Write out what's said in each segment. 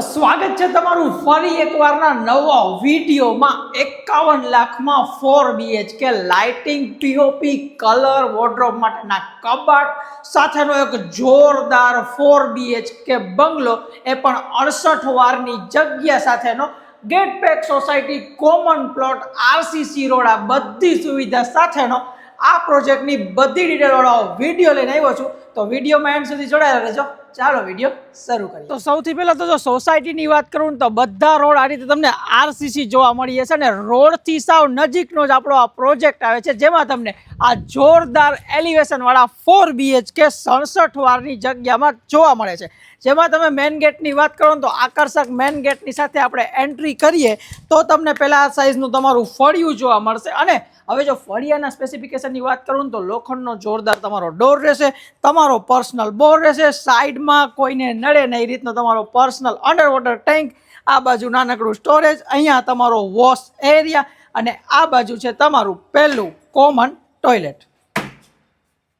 સ્વાગત છે તમારું ફરી એકવારના નવા વિડીયોમાં 51 લાખમાં 4 BHK lighting POP colour wardrobe માટેના કબાટ સાથેનો એક જોરદાર 4 BHK બંગલો એ પણ 68 વારની જગ્યા સાથેનો gate pack society common plot RCC road આ બધી સુવિધા સાથેનો આ પ્રોજેક્ટની બધી ડિટેલ વાળો વિડીયો લઈને આવ્યો છું તો વિડીયોમાં એન્ડ સુધી જોડાયેલા રહેજો। ચાલો વિડીયો શરૂ કરીએ। તો સૌથી પહેલા તો જો સોસાયટીની વાત કરું ને તો બધા રોડ આ રીતે તમને RCC જોવા મળી જશે ને રોડથી સાવ નજીકનો જ આપણો આ પ્રોજેક્ટ આવે છે જેમાં તમને આ જોરદાર એલિવેશન વાળા 4 BHK 67 વારની જગ્યામાં જોવા મળે છે। જેમાં તમે મેન ગેટની વાત કરો ને તો આકર્ષક મેન ગેટની સાથે આપણે એન્ટ્રી કરીએ તો તમને પહેલા આ સાઇઝનું તમારું ફળિયું જોવા મળશે અને હવે જો ફળિયાના સ્પેસિફિકેશનની વાત કરું તો લોખંડનો જોરદાર તમારો ડોર રહેશે, તમારો પર્સનલ બોર રહેશે, સાઈડમાં કોઈને નડે નહીં એ રીતનો તમારો પર્સનલ અંડર વોટર ટેન્ક, આ બાજુ નાનકડું સ્ટોરેજ, અહીંયા તમારો વોશ એરિયા અને આ બાજુ છે તમારું પહેલું કોમન ટોયલેટ।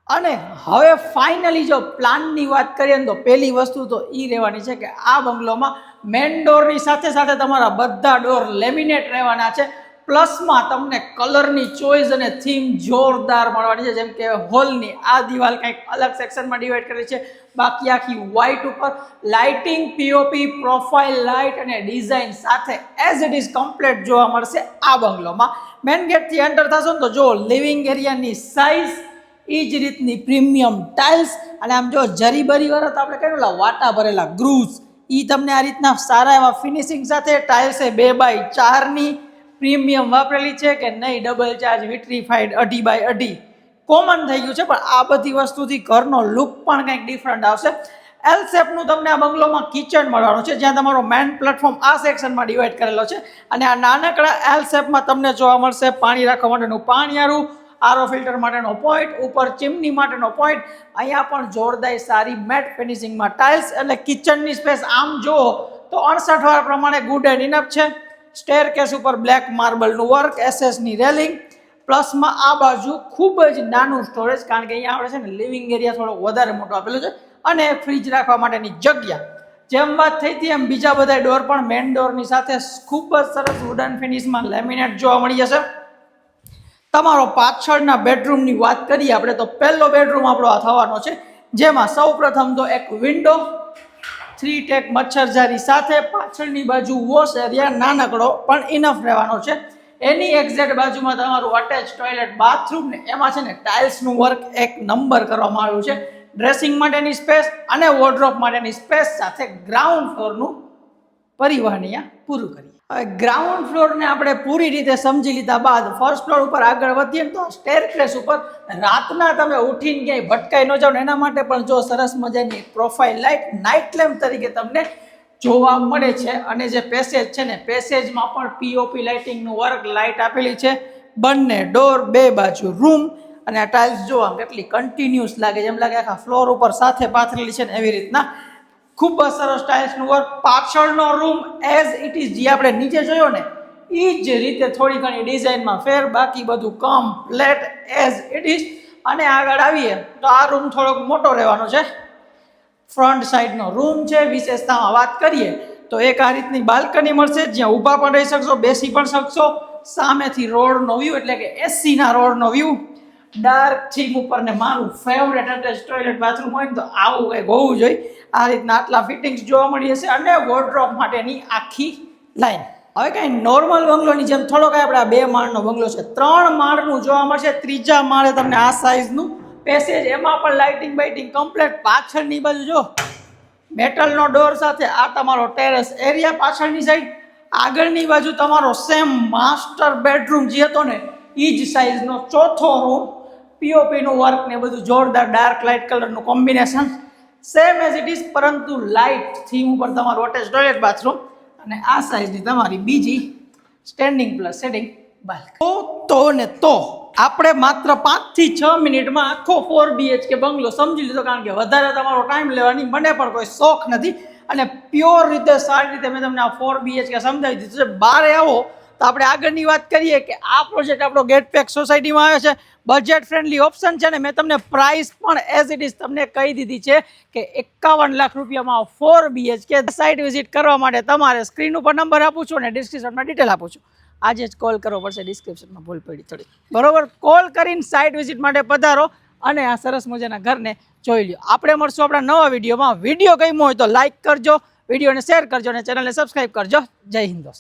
અને હવે ફાઇનલી જો પ્લાનની વાત કરીએ તો પહેલી વસ્તુ તો એ રહેવાની છે કે આ બંગલોમાં મેન ડોરની સાથે સાથે તમારા બધા ડોર લેમિનેટ રહેવાના છે। પ્લસમાં તમને કલરની ચોઇસ અને થીમ જોરદાર મળવાની છે, જેમ કે હોલની આ દિવાલ કંઈક અલગ સેક્શનમાં ડિવાઈડ કરેલી છે, બાકી આખી વ્હાઇટ ઉપર લાઇટિંગ પીઓપી પ્રોફાઇલ લાઇટ અને ડિઝાઇન સાથે એઝ ઇટ ઇઝ કમ્પ્લીટ જોવા મળશે આ બંગલોમાં। મેન ગેટથી એન્ટર થશો ને તો જો લિવિંગ એરિયાની સાઇઝ એ જ રીતની પ્રીમિયમ ટાઇલ્સ અને આમ જો જરીબરી વાળા તો આપણે કહેલા વાટા ભરેલા ગ્રુઝ એ તમને આ રીતના સારા એવા ફિનિશિંગ સાથે ટાઇલ્સે 2x4ની પ્રીમિયમ વાપરેલી છે કે નહીં, double charge vitrified 2x2 common થઈ ગયું છે પણ આ બધી વસ્તુથી ઘરનો લુક પણ કંઈક ડિફરન્ટ આવશે। એલ શેપનું તમને આ બંગલોમાં કિચન મળવાનું છે જ્યાં તમારો મેન પ્લેટફોર્મ આ સેક્શનમાં ડિવાઈડ કરેલો છે અને આ નાનકડા એલ શેપમાં તમને જોવા મળશે પાણી રાખવા માટેનું પાણીયારું, આરો ફિલ્ટર માટેનો પોઈન્ટ, ઉપર ચીમની માટેનો પોઈન્ટ, અહીંયા પણ જોરદાર સારી મેટ ફિનિશિંગમાં ટાઇલ્સ એટલે કિચનની સ્પેસ આમ જુઓ તો 68 વાર પ્રમાણે ગુડ એન્ડ ઇનફ છે। સ્ટેરકેસ ઉપર બ્લેક માર્બલનું વર્ક, એસએસની રેલિંગ, પ્લસમાં આ બાજુ ખૂબ જ નાનું સ્ટોરેજ કારણ કે અહીંયા આપણે છે ને લિવિંગ એરિયા થોડો વધારે મોટો આપેલો છે અને ફ્રીજ રાખવા માટેની જગ્યા। જેમ વાત થઈ હતી એમ બીજા બધા ડોર પણ મેન ડોરની સાથે ખૂબ જ સરસ વુડન ફિનિશમાં લેમિનેટ જોવા મળી જશે। તમારો પાછળના બેડરૂમની વાત કરીએ આપણે તો પહેલો બેડરૂમ આપણો આ થવાનો છે જેમાં સૌ પ્રથમ તો એક વિન્ડો 3 ટેક મચ્છરજારી સાથે પાછળની બાજુ વોશ એરિયા નાનકડો પણ ઇનફ રહેવાનો છે। એની એક્ઝેક્ટ બાજુમાં તમારું અટેચ ટોયલેટ બાથરૂમ ને એમાં છે ને ટાઇલ્સનું વર્ક એક નંબર કરવામાં આવ્યું છે। ડ્રેસિંગ માટેની સ્પેસ અને વોર્ડરોબ માટેની સ્પેસ સાથે ગ્રાઉન્ડ ફ્લોરનું પરિવહન અહીંયા પૂરું કરીએ। હવે ગ્રાઉન્ડ ફ્લોરને આપણે પૂરી રીતે સમજી લીધા બાદ ફર્સ્ટ ફ્લોર ઉપર આગળ વધીએ તો સ્ટેરકેસ ઉપર રાતના તમે ઉઠીને ક્યાંય ભટકાઈ ન જાઓ ને એના માટે પણ જો સરસ મજાની પ્રોફાઇલ લાઇટ નાઇટ લેમ્પ તરીકે તમને જોવા મળે છે અને જે પેસેજ છે ને પેસેજમાં પણ પીઓપી લાઇટિંગનું વર્ક લાઇટ આપેલી છે, બંને ડોર, બે બાજુ રૂમ અને આ ટાઇલ્સ જોવા કેટલી કન્ટિન્યુઅસ લાગે જેમ લાગે આખા ફ્લોર ઉપર સાથે પાથરેલી છે ને એવી રીતના ખૂબ જ સરસ ટાઇલ્સનું વર્ક। પાછળનો રૂમ એઝ ઇટ ઇઝ જે આપણે નીચે જોયો ને એ જ રીતે થોડી ઘણી ડિઝાઇનમાં ફેર, બાકી બધું કમ્પ્લેટ એઝ ઇટ ઇઝ। અને આગળ આવીએ તો આ રૂમ થોડોક મોટો રહેવાનો છે, ફ્રન્ટ સાઈડનો રૂમ છે। વિશેષતામાં વાત કરીએ તો એક આ રીતની બાલ્કની મળશે જ્યાં ઊભા પણ રહી શકશો, બેસી પણ શકશો, સામેથી રોડનો વ્યૂ એટલે કે એસીના રોડનો વ્યૂ, ડાર્ક થીમ ઉપર ને મારું ફેવરેટ અટેચ ટોયલેટ બાથરૂમ હોય ને તો આવું કંઈક હોવું જોઈએ। આ રીતના આટલા ફિટિંગ્સ જોવા મળી હશે અને વોર્ડરોબ માટેની આખી લાઈન। હવે કંઈ નોર્મલ બંગલોની જેમ થોડો કાંઈ આપણે આ 2 માળનો બંગલો છે, 3 માળનું જોવા મળશે। ત્રીજા માળે તમને આ સાઇઝનું પેસેજ, એમાં પણ લાઇટિંગ બાઇટિંગ કમ્પ્લીટ। પાછળની બાજુ જો મેટલનો ડોર સાથે આ તમારો ટેરેસ એરિયા પાછળની સાઈડ, આગળની બાજુ તમારો સેમ માસ્ટર બેડરૂમ જે હતો ને એ જ સાઇઝનો ચોથો રૂમ, પીઓપીનું વર્ક ને બધું જોરદાર ડાર્ક લાઇટ કલરનું combination, same as it is પરંતુ લાઇટ થીમ ઉપર તમારું અટેચ ટોયલેટ બાથરૂમ અને આ સાઇઝની તમારી બીજી સ્ટેન્ડિંગ પ્લસ સેટિંગ બાલ્કની। તો આપણે માત્ર 5 થી 6 મિનિટમાં આખો 4 BHK બંગલો સમજી લીધો કારણ કે વધારે તમારો ટાઈમ લેવાની મને પણ કોઈ શોખ નથી અને પ્યોર રીતે સારી રીતે મેં તમને આ 4 BHK સમજાવી દીધું છે। બહાર આવો તો આપણે આગળની વાત કરીએ કે આ પ્રોજેક્ટ આપણો ગેટ પેક સોસાયટીમાં આવે છે, બજેટ ફ્રેન્ડલી ઓપ્શન છે ને મેં તમને પ્રાઇસ પણ એઝ ઇટ ઇઝ તમને કહી દીધી છે કે 51 લાખ રૂપિયામાં 4 BHK સાઇટ વિઝિટ કરવા માટે તમારે સ્ક્રીન ઉપર નંબર આપું છું અને ડિસ્ક્રિપ્શનમાં ડિટેલ આપું છું. આજે જ કોલ કરવો પડશે, ડિસ્ક્રિપ્શનમાં ભૂલ પડી થોડી, બરોબર? કોલ કરીને સાઇટ વિઝિટ માટે પધારો અને આ સરસ મજાના ઘરને જોઈ લ્યો. આપણે મળશું આપણા નવા વિડીયોમાં. વિડીયો ગમ્યો હોય તો લાઇક કરજો, વિડીયોને શેર કરજો અને ચેનલને સબસ્ક્રાઈબ કરજો. જય હિન્દ દોસ્તો.